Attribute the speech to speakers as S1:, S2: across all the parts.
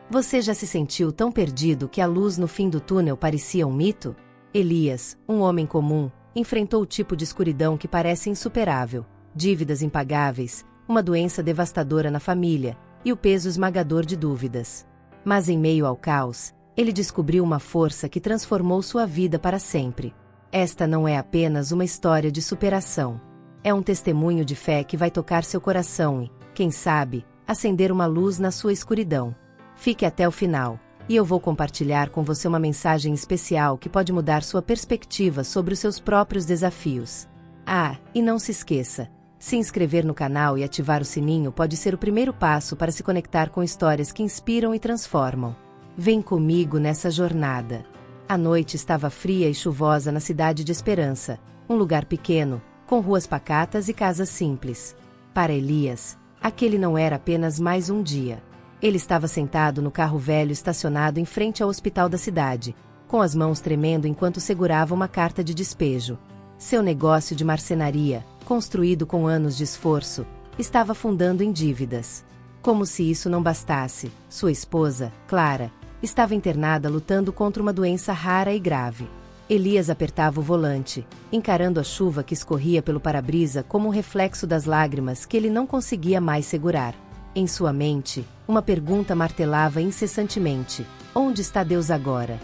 S1: Você já se sentiu tão perdido que a luz no fim do túnel parecia um mito? Elias, um homem comum, enfrentou o tipo de escuridão que parece insuperável, dívidas impagáveis, uma doença devastadora na família, e o peso esmagador de dúvidas. Mas em meio ao caos, ele descobriu uma força que transformou sua vida para sempre. Esta não é apenas uma história de superação. É um testemunho de fé que vai tocar seu coração e, quem sabe, acender uma luz na sua escuridão. Fique até o final, e eu vou compartilhar com você uma mensagem especial que pode mudar sua perspectiva sobre os seus próprios desafios. E não se esqueça, se inscrever no canal e ativar o sininho pode ser o primeiro passo para se conectar com histórias que inspiram e transformam. Vem comigo nessa jornada. A noite estava fria e chuvosa na cidade de Esperança, um lugar pequeno, com ruas pacatas e casas simples. Para Elias, aquele não era apenas mais um dia. Ele estava sentado no carro velho estacionado em frente ao hospital da cidade, com as mãos tremendo enquanto segurava uma carta de despejo. Seu negócio de marcenaria, construído com anos de esforço, estava afundando em dívidas. Como se isso não bastasse, sua esposa, Clara, estava internada lutando contra uma doença rara e grave. Elias apertava o volante, encarando a chuva que escorria pelo para-brisa como um reflexo das lágrimas que ele não conseguia mais segurar. Em sua mente, uma pergunta martelava incessantemente: onde está Deus agora?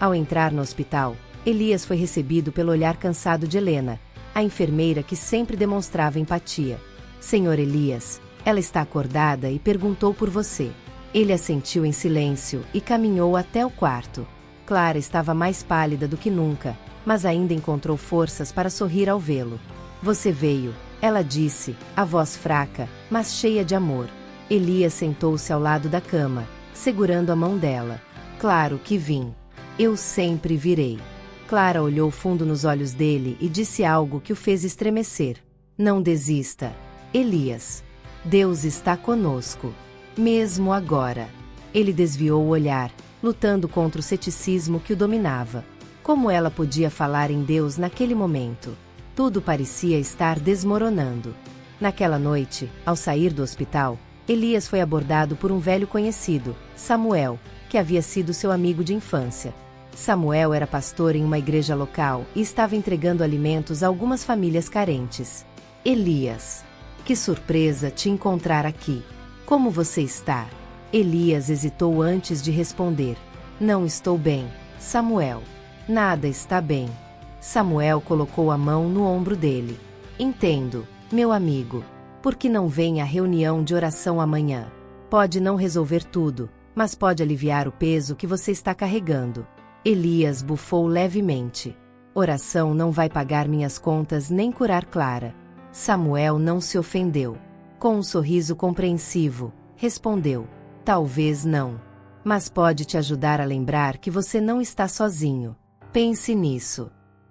S1: Ao entrar no hospital, Elias foi recebido pelo olhar cansado de Helena, a enfermeira que sempre demonstrava empatia. Senhor Elias, ela está acordada e perguntou por você. Ele assentiu em silêncio e caminhou até o quarto. Clara estava mais pálida do que nunca, mas ainda encontrou forças para sorrir ao vê-lo. Você veio, ela disse, a voz fraca, mas cheia de amor. Elias sentou-se ao lado da cama, segurando a mão dela. Claro que vim. Eu sempre virei. Clara olhou fundo nos olhos dele e disse algo que o fez estremecer. Não desista, Elias. Deus está conosco. Mesmo agora. Ele desviou o olhar, lutando contra o ceticismo que o dominava. Como ela podia falar em Deus naquele momento? Tudo parecia estar desmoronando. Naquela noite, ao sair do hospital, Elias foi abordado por um velho conhecido, Samuel, que havia sido seu amigo de infância. Samuel era pastor em uma igreja local e estava entregando alimentos a algumas famílias carentes. Elias, que surpresa te encontrar aqui. Como você está? Elias hesitou antes de responder. Não estou bem, Samuel. Nada está bem. Samuel colocou a mão no ombro dele. Entendo, meu amigo. Por que não vem à reunião de oração amanhã? Pode não resolver tudo, mas pode aliviar o peso que você está carregando. Elias bufou levemente. Oração não vai pagar minhas contas nem curar Clara. Samuel não se ofendeu. Com um sorriso compreensivo, respondeu: talvez não. Mas pode te ajudar a lembrar que você não está sozinho. Pense nisso.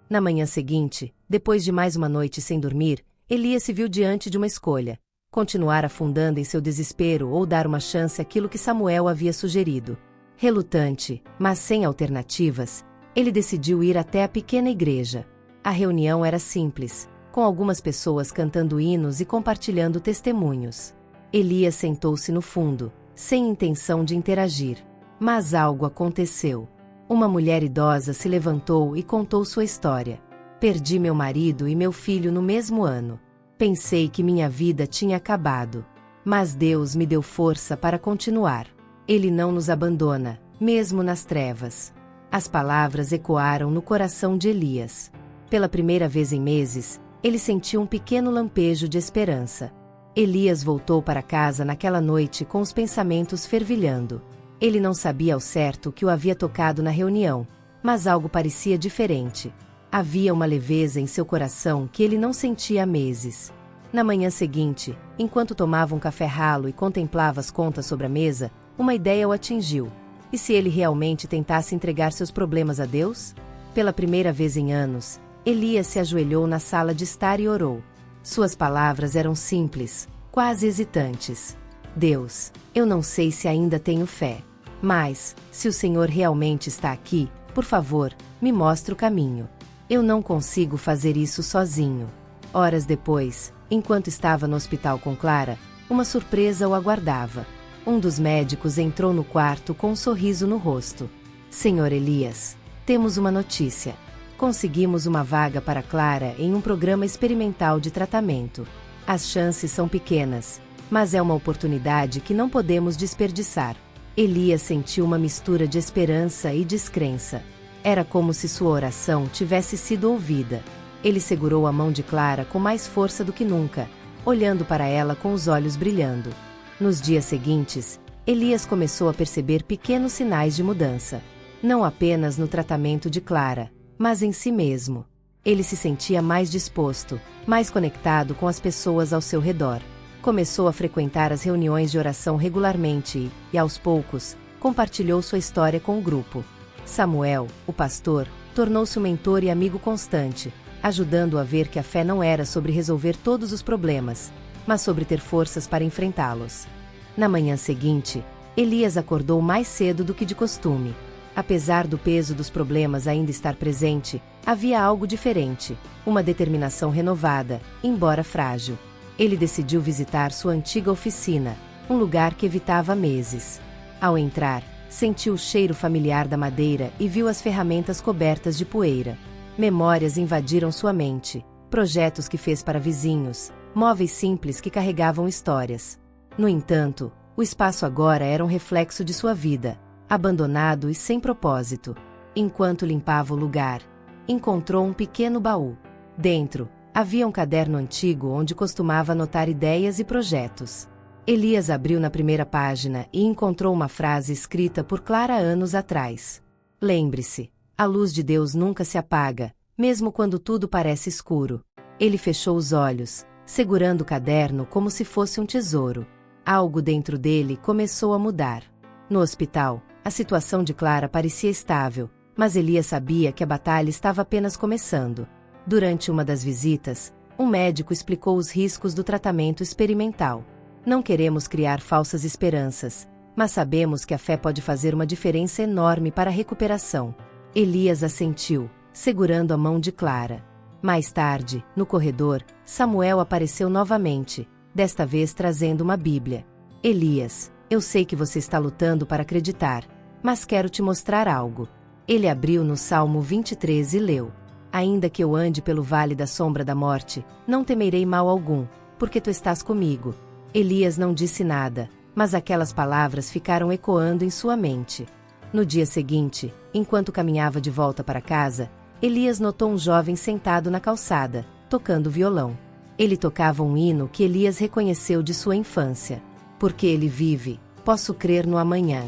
S1: Na manhã seguinte, depois de mais uma noite sem dormir, Elias se viu diante de uma escolha: continuar afundando em seu desespero ou dar uma chance àquilo que Samuel havia sugerido. Relutante, mas sem alternativas, ele decidiu ir até a pequena igreja. A reunião era simples, com algumas pessoas cantando hinos e compartilhando testemunhos. Elias sentou-se no fundo, sem intenção de interagir. Mas algo aconteceu. Uma mulher idosa se levantou e contou sua história. Perdi meu marido e meu filho no mesmo ano. Pensei que minha vida tinha acabado. Mas Deus me deu força para continuar. Ele não nos abandona, mesmo nas trevas. As palavras ecoaram no coração de Elias. Pela primeira vez em meses, ele sentiu um pequeno lampejo de esperança. Elias voltou para casa naquela noite com os pensamentos fervilhando. Ele não sabia ao certo o que o havia tocado na reunião, mas algo parecia diferente. Havia uma leveza em seu coração que ele não sentia há meses. Na manhã seguinte, enquanto tomava um café ralo e contemplava as contas sobre a mesa, uma ideia o atingiu. E se ele realmente tentasse entregar seus problemas a Deus? Pela primeira vez em anos, Elias se ajoelhou na sala de estar e orou. Suas palavras eram simples, quase hesitantes. Deus, eu não sei se ainda tenho fé. Mas, se o Senhor realmente está aqui, por favor, me mostre o caminho. Eu não consigo fazer isso sozinho. Horas depois, enquanto estava no hospital com Clara, uma surpresa o aguardava. Um dos médicos entrou no quarto com um sorriso no rosto. Senhor Elias, temos uma notícia. Conseguimos uma vaga para Clara em um programa experimental de tratamento. As chances são pequenas, mas é uma oportunidade que não podemos desperdiçar. Elias sentiu uma mistura de esperança e descrença. Era como se sua oração tivesse sido ouvida. Ele segurou a mão de Clara com mais força do que nunca, olhando para ela com os olhos brilhando. Nos dias seguintes, Elias começou a perceber pequenos sinais de mudança. Não apenas no tratamento de Clara, mas em si mesmo. Ele se sentia mais disposto, mais conectado com as pessoas ao seu redor. Começou a frequentar as reuniões de oração regularmente e, aos poucos, compartilhou sua história com o grupo. Samuel, o pastor, tornou-se um mentor e amigo constante, ajudando-o a ver que a fé não era sobre resolver todos os problemas, mas sobre ter forças para enfrentá-los. Na manhã seguinte, Elias acordou mais cedo do que de costume. Apesar do peso dos problemas ainda estar presente, havia algo diferente, uma determinação renovada, embora frágil. Ele decidiu visitar sua antiga oficina, um lugar que evitava há meses. Ao entrar, sentiu o cheiro familiar da madeira e viu as ferramentas cobertas de poeira. Memórias invadiram sua mente, projetos que fez para vizinhos, móveis simples que carregavam histórias. No entanto, o espaço agora era um reflexo de sua vida, abandonado e sem propósito. Enquanto limpava o lugar, encontrou um pequeno baú. Dentro, havia um caderno antigo onde costumava anotar ideias e projetos. Elias abriu na primeira página e encontrou uma frase escrita por Clara anos atrás. Lembre-se, a luz de Deus nunca se apaga, mesmo quando tudo parece escuro. Ele fechou os olhos, segurando o caderno como se fosse um tesouro. Algo dentro dele começou a mudar. No hospital, a situação de Clara parecia estável, mas Elias sabia que a batalha estava apenas começando. Durante uma das visitas, um médico explicou os riscos do tratamento experimental. Não queremos criar falsas esperanças, mas sabemos que a fé pode fazer uma diferença enorme para a recuperação. Elias assentiu, segurando a mão de Clara. Mais tarde, no corredor, Samuel apareceu novamente, desta vez trazendo uma Bíblia. Elias, eu sei que você está lutando para acreditar, mas quero te mostrar algo. Ele abriu no Salmo 23 e leu: Ainda que eu ande pelo vale da sombra da morte, não temerei mal algum, porque tu estás comigo. Elias não disse nada, mas aquelas palavras ficaram ecoando em sua mente. No dia seguinte, enquanto caminhava de volta para casa, Elias notou um jovem sentado na calçada, tocando violão. Ele tocava um hino que Elias reconheceu de sua infância. Porque ele vive, posso crer no amanhã.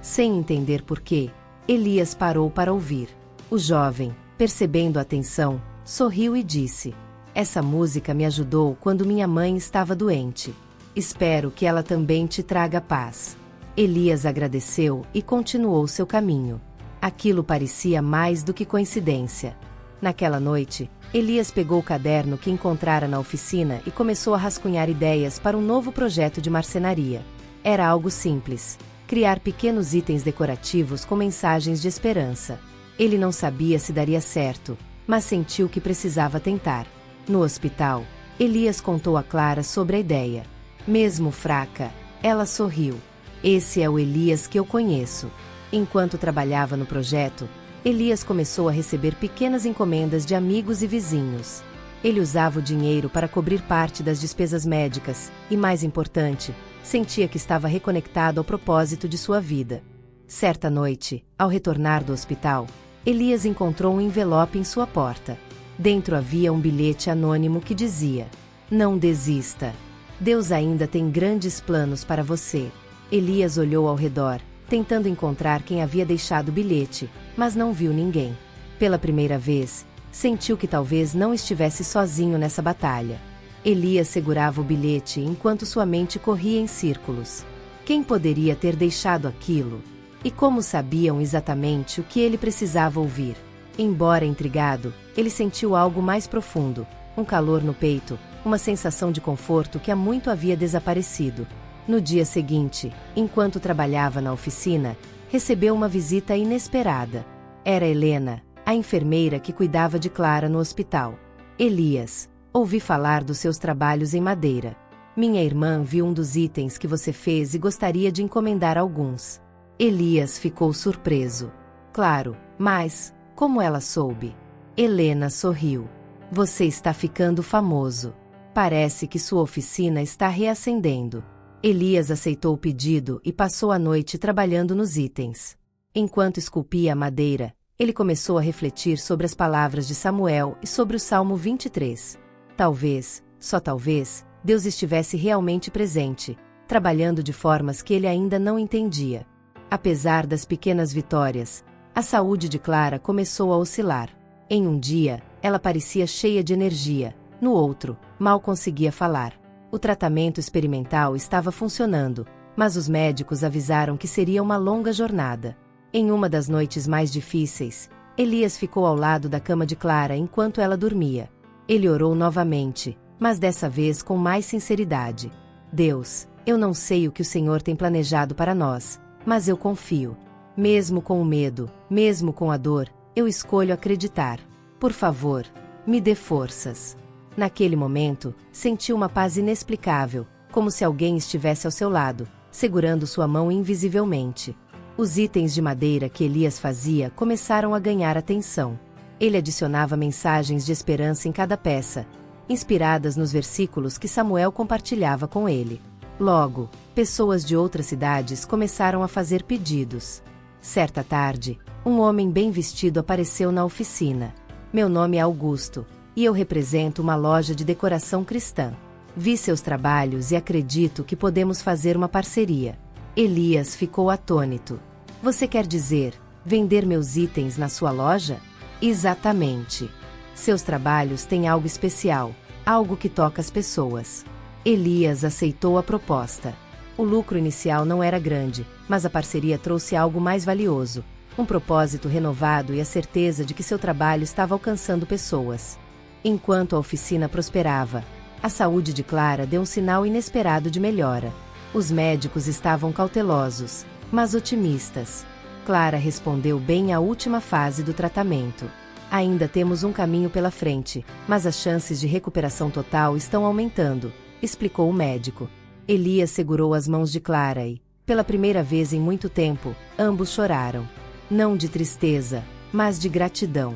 S1: Sem entender porquê, Elias parou para ouvir. O jovem, percebendo a atenção, sorriu e disse: Essa música me ajudou quando minha mãe estava doente. Espero que ela também te traga paz. Elias agradeceu e continuou seu caminho. Aquilo parecia mais do que coincidência. Naquela noite, Elias pegou o caderno que encontrara na oficina e começou a rascunhar ideias para um novo projeto de marcenaria. Era algo simples: criar pequenos itens decorativos com mensagens de esperança. Ele não sabia se daria certo, mas sentiu que precisava tentar. No hospital, Elias contou a Clara sobre a ideia. Mesmo fraca, ela sorriu. Esse é o Elias que eu conheço. Enquanto trabalhava no projeto, Elias começou a receber pequenas encomendas de amigos e vizinhos. Ele usava o dinheiro para cobrir parte das despesas médicas e, mais importante, sentia que estava reconectado ao propósito de sua vida. Certa noite, ao retornar do hospital, Elias encontrou um envelope em sua porta. Dentro havia um bilhete anônimo que dizia: Não desista. Deus ainda tem grandes planos para você. Elias olhou ao redor, tentando encontrar quem havia deixado o bilhete, mas não viu ninguém. Pela primeira vez, sentiu que talvez não estivesse sozinho nessa batalha. Elias segurava o bilhete enquanto sua mente corria em círculos. Quem poderia ter deixado aquilo? E como sabiam exatamente o que ele precisava ouvir? Embora intrigado, ele sentiu algo mais profundo, um calor no peito, uma sensação de conforto que há muito havia desaparecido. No dia seguinte, enquanto trabalhava na oficina, recebeu uma visita inesperada. Era Helena, a enfermeira que cuidava de Clara no hospital. Elias, ouvi falar dos seus trabalhos em madeira. Minha irmã viu um dos itens que você fez e gostaria de encomendar alguns. Elias ficou surpreso. Claro, mas como ela soube? Helena sorriu. Você está ficando famoso. Parece que sua oficina está reacendendo. Elias aceitou o pedido e passou a noite trabalhando nos itens. Enquanto esculpia a madeira, ele começou a refletir sobre as palavras de Samuel e sobre o Salmo 23. Talvez, só talvez, Deus estivesse realmente presente, trabalhando de formas que ele ainda não entendia. Apesar das pequenas vitórias, a saúde de Clara começou a oscilar. Em um dia, ela parecia cheia de energia, no outro, mal conseguia falar. O tratamento experimental estava funcionando, mas os médicos avisaram que seria uma longa jornada. Em uma das noites mais difíceis, Elias ficou ao lado da cama de Clara enquanto ela dormia. Ele orou novamente, mas dessa vez com mais sinceridade. Deus, eu não sei o que o Senhor tem planejado para nós, mas eu confio. Mesmo com o medo, mesmo com a dor, eu escolho acreditar. Por favor, me dê forças. Naquele momento, senti uma paz inexplicável, como se alguém estivesse ao seu lado, segurando sua mão invisivelmente. Os itens de madeira que Elias fazia começaram a ganhar atenção. Ele adicionava mensagens de esperança em cada peça, inspiradas nos versículos que Samuel compartilhava com ele. Logo, pessoas de outras cidades começaram a fazer pedidos. Certa tarde, um homem bem vestido apareceu na oficina. Meu nome é Augusto, e eu represento uma loja de decoração cristã. Vi seus trabalhos e acredito que podemos fazer uma parceria. Elias ficou atônito. Você quer dizer, vender meus itens na sua loja? Exatamente. Seus trabalhos têm algo especial, algo que toca as pessoas. Elias aceitou a proposta. O lucro inicial não era grande, mas a parceria trouxe algo mais valioso, um propósito renovado e a certeza de que seu trabalho estava alcançando pessoas. Enquanto a oficina prosperava, a saúde de Clara deu um sinal inesperado de melhora. Os médicos estavam cautelosos, mas otimistas. Clara respondeu bem à última fase do tratamento. Ainda temos um caminho pela frente, mas as chances de recuperação total estão aumentando, explicou o médico. Elias segurou as mãos de Clara e, pela primeira vez em muito tempo, ambos choraram. Não de tristeza, mas de gratidão.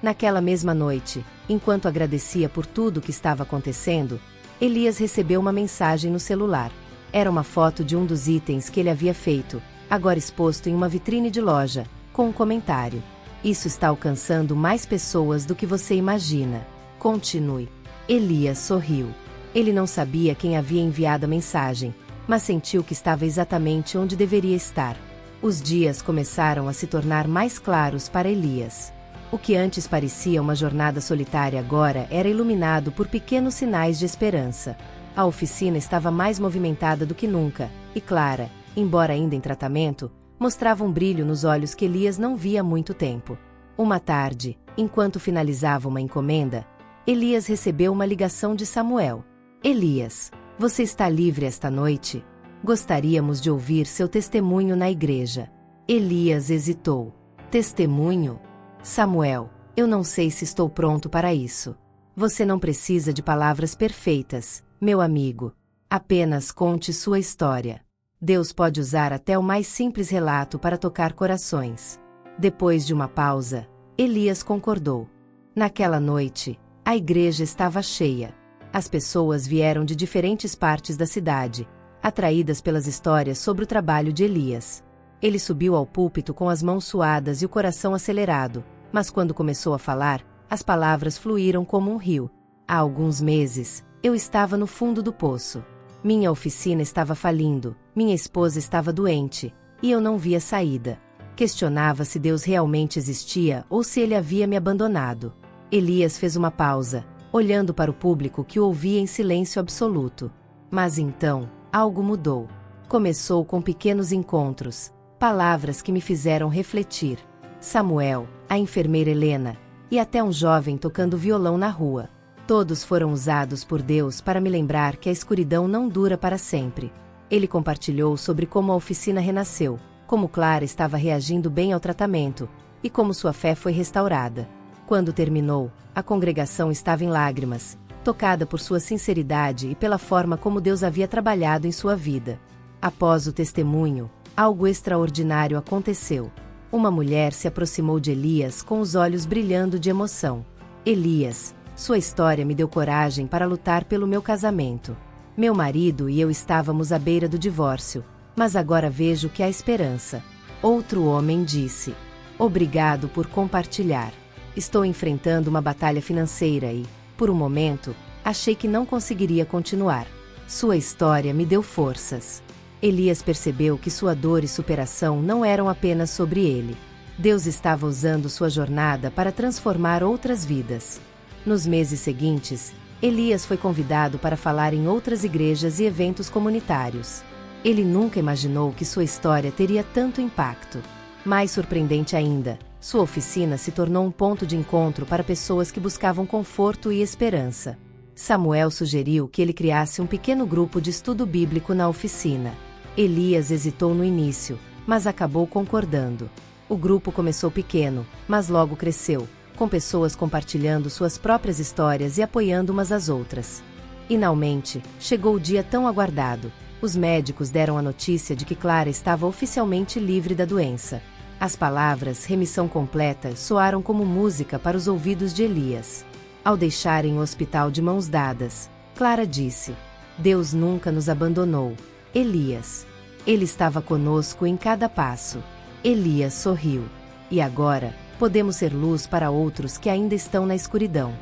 S1: Naquela mesma noite, enquanto agradecia por tudo o que estava acontecendo, Elias recebeu uma mensagem no celular. Era uma foto de um dos itens que ele havia feito, agora exposto em uma vitrine de loja, com um comentário. Isso está alcançando mais pessoas do que você imagina. Continue. Elias sorriu. Ele não sabia quem havia enviado a mensagem, mas sentiu que estava exatamente onde deveria estar. Os dias começaram a se tornar mais claros para Elias. O que antes parecia uma jornada solitária agora era iluminado por pequenos sinais de esperança. A oficina estava mais movimentada do que nunca, e Clara, embora ainda em tratamento, mostrava um brilho nos olhos que Elias não via há muito tempo. Uma tarde, enquanto finalizava uma encomenda, Elias recebeu uma ligação de Samuel. Elias, você está livre esta noite? Gostaríamos de ouvir seu testemunho na igreja. Elias hesitou. Testemunho? Samuel, eu não sei se estou pronto para isso. Você não precisa de palavras perfeitas, meu amigo. Apenas conte sua história. Deus pode usar até o mais simples relato para tocar corações. Depois de uma pausa, Elias concordou. Naquela noite, a igreja estava cheia. As pessoas vieram de diferentes partes da cidade, atraídas pelas histórias sobre o trabalho de Elias. Ele subiu ao púlpito com as mãos suadas e o coração acelerado, mas quando começou a falar, as palavras fluíram como um rio. Há alguns meses, eu estava no fundo do poço. Minha oficina estava falindo, minha esposa estava doente, e eu não via saída. Questionava se Deus realmente existia ou se ele havia me abandonado. Elias fez uma pausa, olhando para o público que o ouvia em silêncio absoluto. Mas então, algo mudou. Começou com pequenos encontros, palavras que me fizeram refletir. Samuel, a enfermeira Helena, e até um jovem tocando violão na rua. Todos foram usados por Deus para me lembrar que a escuridão não dura para sempre. Ele compartilhou sobre como a oficina renasceu, como Clara estava reagindo bem ao tratamento, e como sua fé foi restaurada. Quando terminou, a congregação estava em lágrimas, tocada por sua sinceridade e pela forma como Deus havia trabalhado em sua vida. Após o testemunho, algo extraordinário aconteceu. Uma mulher se aproximou de Elias com os olhos brilhando de emoção. Elias, sua história me deu coragem para lutar pelo meu casamento. Meu marido e eu estávamos à beira do divórcio, mas agora vejo que há esperança. Outro homem disse: obrigado por compartilhar. Estou enfrentando uma batalha financeira e, por um momento, achei que não conseguiria continuar. Sua história me deu forças. Elias percebeu que sua dor e superação não eram apenas sobre ele. Deus estava usando sua jornada para transformar outras vidas. Nos meses seguintes, Elias foi convidado para falar em outras igrejas e eventos comunitários. Ele nunca imaginou que sua história teria tanto impacto. Mais surpreendente ainda, sua oficina se tornou um ponto de encontro para pessoas que buscavam conforto e esperança. Samuel sugeriu que ele criasse um pequeno grupo de estudo bíblico na oficina. Elias hesitou no início, mas acabou concordando. O grupo começou pequeno, mas logo cresceu, com pessoas compartilhando suas próprias histórias e apoiando umas às outras. Finalmente, chegou o dia tão aguardado. Os médicos deram a notícia de que Clara estava oficialmente livre da doença. As palavras "remissão completa" soaram como música para os ouvidos de Elias. Ao deixarem o hospital de mãos dadas, Clara disse: Deus nunca nos abandonou. Elias. Ele estava conosco em cada passo. Elias sorriu. E agora, podemos ser luz para outros que ainda estão na escuridão.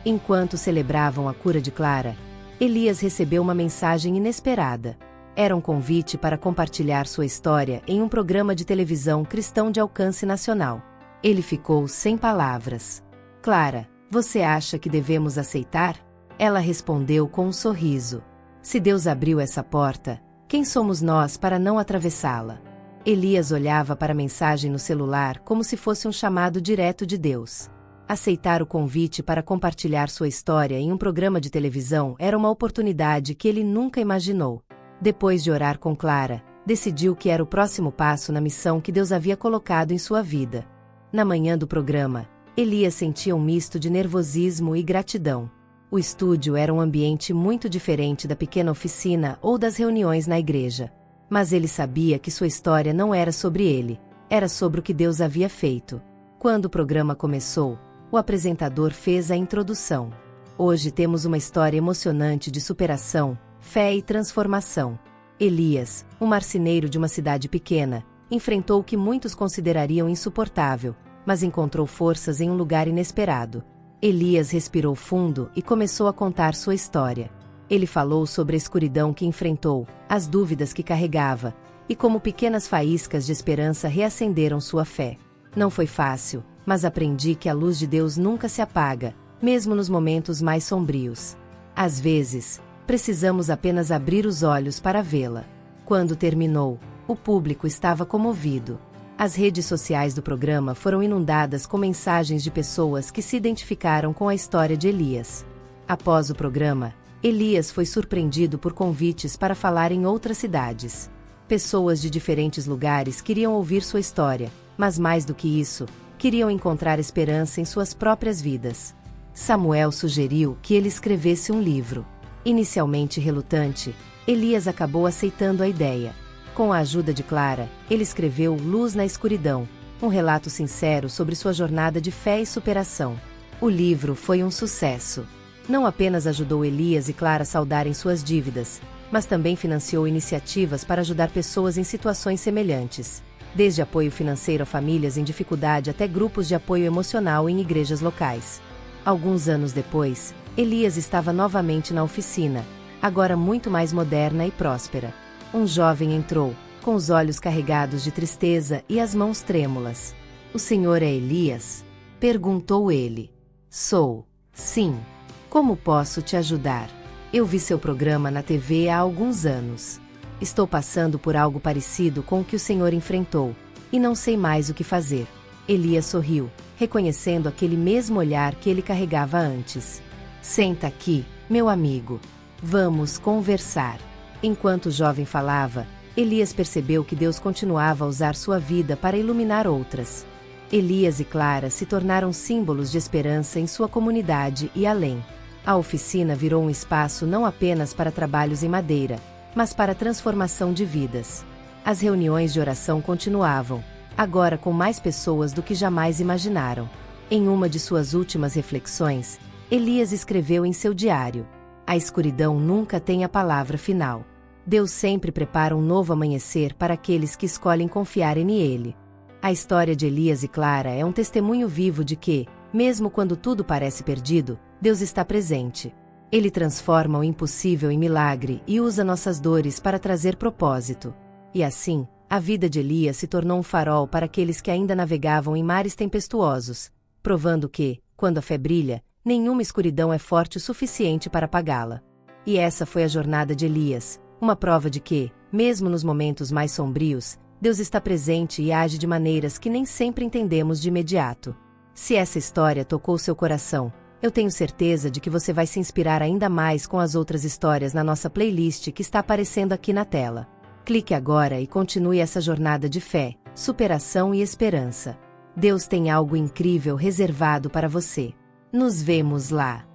S1: Enquanto celebravam a cura de Clara, Elias recebeu uma mensagem inesperada. Era um convite para compartilhar sua história em um programa de televisão cristão de alcance nacional. Ele ficou sem palavras. Clara, você acha que devemos aceitar? Ela respondeu com um sorriso. Se Deus abriu essa porta, quem somos nós para não atravessá-la? Elias olhava para a mensagem no celular como se fosse um chamado direto de Deus. Aceitar o convite para compartilhar sua história em um programa de televisão era uma oportunidade que ele nunca imaginou. Depois de orar com Clara, decidiu que era o próximo passo na missão que Deus havia colocado em sua vida. Na manhã do programa, Elias sentia um misto de nervosismo e gratidão. O estúdio era um ambiente muito diferente da pequena oficina ou das reuniões na igreja. Mas ele sabia que sua história não era sobre ele, era sobre o que Deus havia feito. Quando o programa começou, o apresentador fez a introdução. Hoje temos uma história emocionante de superação, fé e transformação. Elias, um marceneiro de uma cidade pequena, enfrentou o que muitos considerariam insuportável, mas encontrou forças em um lugar inesperado. Elias respirou fundo e começou a contar sua história. Ele falou sobre a escuridão que enfrentou, as dúvidas que carregava, e como pequenas faíscas de esperança reacenderam sua fé. Não foi fácil, mas aprendi que a luz de Deus nunca se apaga, mesmo nos momentos mais sombrios. Às vezes, precisamos apenas abrir os olhos para vê-la. Quando terminou, o público estava comovido. As redes sociais do programa foram inundadas com mensagens de pessoas que se identificaram com a história de Elias. Após o programa, Elias foi surpreendido por convites para falar em outras cidades. Pessoas de diferentes lugares queriam ouvir sua história, mas mais do que isso, queriam encontrar esperança em suas próprias vidas. Samuel sugeriu que ele escrevesse um livro. Inicialmente relutante, Elias acabou aceitando a ideia. Com a ajuda de Clara, ele escreveu Luz na Escuridão, um relato sincero sobre sua jornada de fé e superação. O livro foi um sucesso. Não apenas ajudou Elias e Clara a saldarem suas dívidas, mas também financiou iniciativas para ajudar pessoas em situações semelhantes, desde apoio financeiro a famílias em dificuldade até grupos de apoio emocional em igrejas locais. Alguns anos depois, Elias estava novamente na oficina, agora muito mais moderna e próspera. Um jovem entrou, com os olhos carregados de tristeza e as mãos trêmulas. "O senhor é Elias?" perguntou ele. "Sou. Sim. Como posso te ajudar? Eu vi seu programa na TV há alguns anos. Estou passando por algo parecido com o que o senhor enfrentou, e não sei mais o que fazer." Elias sorriu, reconhecendo aquele mesmo olhar que ele carregava antes. "Senta aqui, meu amigo. Vamos conversar." Enquanto o jovem falava, Elias percebeu que Deus continuava a usar sua vida para iluminar outras. Elias e Clara se tornaram símbolos de esperança em sua comunidade e além. A oficina virou um espaço não apenas para trabalhos em madeira, mas para a transformação de vidas. As reuniões de oração continuavam, agora com mais pessoas do que jamais imaginaram. Em uma de suas últimas reflexões, Elias escreveu em seu diário: "A escuridão nunca tem a palavra final. Deus sempre prepara um novo amanhecer para aqueles que escolhem confiar nele." A história de Elias e Clara é um testemunho vivo de que, mesmo quando tudo parece perdido, Deus está presente. Ele transforma o impossível em milagre e usa nossas dores para trazer propósito. E assim, a vida de Elias se tornou um farol para aqueles que ainda navegavam em mares tempestuosos, provando que, quando a fé brilha, nenhuma escuridão é forte o suficiente para apagá-la. E essa foi a jornada de Elias, uma prova de que, mesmo nos momentos mais sombrios, Deus está presente e age de maneiras que nem sempre entendemos de imediato. Se essa história tocou seu coração, eu tenho certeza de que você vai se inspirar ainda mais com as outras histórias na nossa playlist que está aparecendo aqui na tela. Clique agora e continue essa jornada de fé, superação e esperança. Deus tem algo incrível reservado para você. Nos vemos lá!